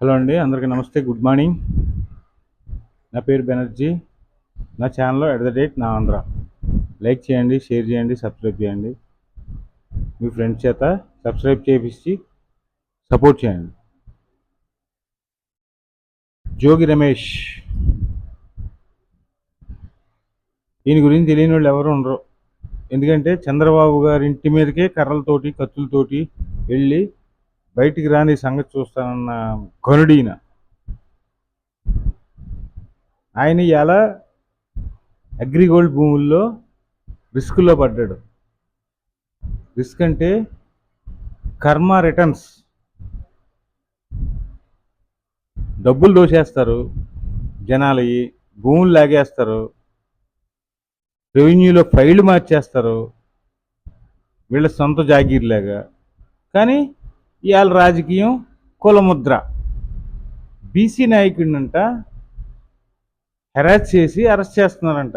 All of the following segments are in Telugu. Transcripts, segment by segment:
హలో అండి, అందరికీ నమస్తే, గుడ్ మార్నింగ్. నా పేరు బెనర్జీ. నా ఛానల్లో @ నా ఆంధ్ర. లైక్ చేయండి, షేర్ చేయండి, సబ్స్క్రైబ్ చేయండి. మీ ఫ్రెండ్స్ చేత సబ్స్క్రైబ్ చేయించి సపోర్ట్ చేయండి. జోగి రమేష్, ఈయన గురించి తెలియని వాళ్ళు ఎవరు ఉండరు. ఎందుకంటే చంద్రబాబు గారి ఇంటి మీదకే కర్రలతోటి కత్తులతోటి వెళ్ళి బయటికి రాని సంగతి చూస్తానన్న కనుడీన ఆయన ఎలా అగ్రిగోల్డ్ భూముల్లో రిస్కుల్లో పడ్డాడు. రిస్క్ అంటే కర్మ రిటర్న్స్. డబ్బులు దోచేస్తారు, జనాలవి భూములు లాగేస్తారు, రెవెన్యూలో ఫైళ్ళు మార్చేస్తారు వీళ్ళ సొంత జాగీర్లాగా. కానీ ఇవాళ రాజకీయం కులముద్ర. బీసీ నాయకుడినంట హెరాస్ చేసి అరెస్ట్ చేస్తున్నారంట.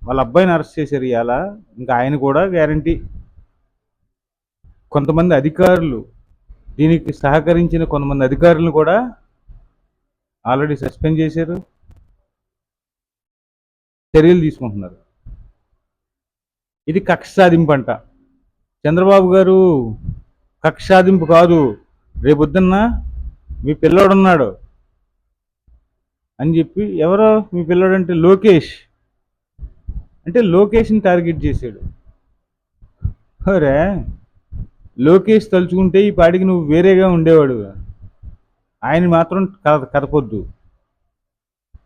వాళ్ళ అబ్బాయిని అరెస్ట్ చేశారు ఇవాళ. ఇంకా ఆయన కూడా గ్యారంటీ. కొంతమంది అధికారులు, దీనికి సహకరించిన కొంతమంది అధికారులను కూడా ఆల్రెడీ సస్పెండ్ చేశారు, చర్యలు తీసుకుంటున్నారు. ఇది కక్ష సాధింపు అంట. చంద్రబాబు గారు కక్ష సాధింపు కాదు, రేపొద్దున్న మీ పిల్లోడున్నాడు అని చెప్పి, ఎవరో మీ పిల్లోడు అంటే లోకేష్, అంటే లోకేష్ని టార్గెట్ చేశాడు. అరే లోకేష్ తలుచుకుంటే ఈ పాటికి నువ్వు వేరేగా ఉండేవాడు, ఆయన మాత్రం కదపొద్దు.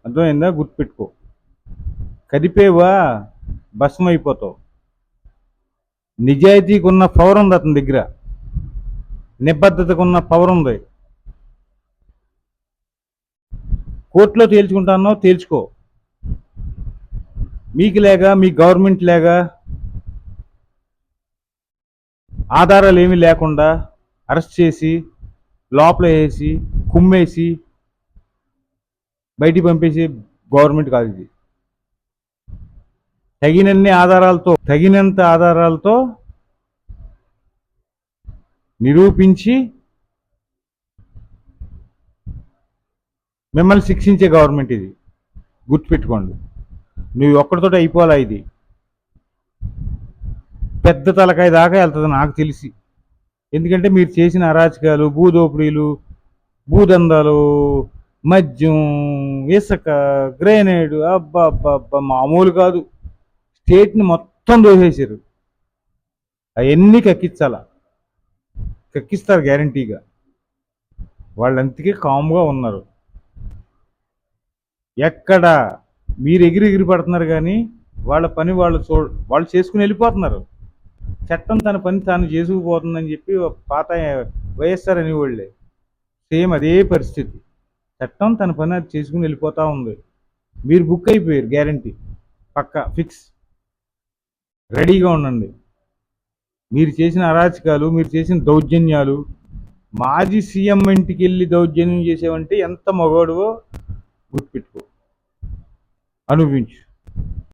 అర్థమైందా? గుర్తుపెట్టుకో. కదిపేవా భస్మం అయిపోతావు. నిజాయితీకి ఉన్న పవర్ ఉంది అతని దగ్గర, నిబద్ధతకు ఉన్న పవర్ ఉంది. కోర్టులో తేల్చుకుంటానో తేల్చుకో. మీకు లేక, మీ గవర్నమెంట్ లేక, ఆధారాలు ఏమీ లేకుండా అరెస్ట్ చేసి లోపల వేసి కుమ్మేసి బయటికి పంపేసి గవర్నమెంట్ కాదు ఇది. తగినంత ఆధారాలతో నిరూపించి మిమ్మల్ని శిక్షించే గవర్నమెంట్ ఇది. గుర్తుపెట్టుకోండి. నువ్వు ఒక్కడితోటి అయిపోవాలా. ఇది పెద్ద తలకాయ దాకా వెళ్తుంది నాకు తెలిసి. ఎందుకంటే మీరు చేసిన అరాచకాలు, భూదోపిడీలు, భూదందాలు, మద్యం, ఇసుక, గ్రెనేడ్, అబ్బా అబ్బా అబ్బా మామూలు కాదు. స్టేట్ని మొత్తం దోసేసారు. అవన్నీ కక్కిస్తారు గ్యారంటీగా. వాళ్ళంతకే కామ్గా ఉన్నారు. ఎక్కడ మీరు ఎగిరి పడుతున్నారు, కానీ వాళ్ళ పని వాళ్ళు చేసుకుని వెళ్ళిపోతున్నారు. చట్టం తన పని తాను చేసుకుపోతుందని చెప్పి పాత వైఎస్ఆర్ అనేవాళ్ళే సేమ్ అదే పరిస్థితి. చట్టం తన పని అది చేసుకుని వెళ్ళిపోతూ ఉంది. మీరు బుక్ అయిపోయారు, గ్యారంటీ పక్కా ఫిక్స్. రెడీగా ఉండండి. మీరు చేసిన అరాచకాలు, మీరు చేసిన దౌర్జన్యాలు, మాజీ సీఎం ఇంటికి వెళ్ళి దౌర్జన్యం చేసేవంటే ఎంత మగవాడువో గుర్తుపెట్టుకో, అనుభవించు.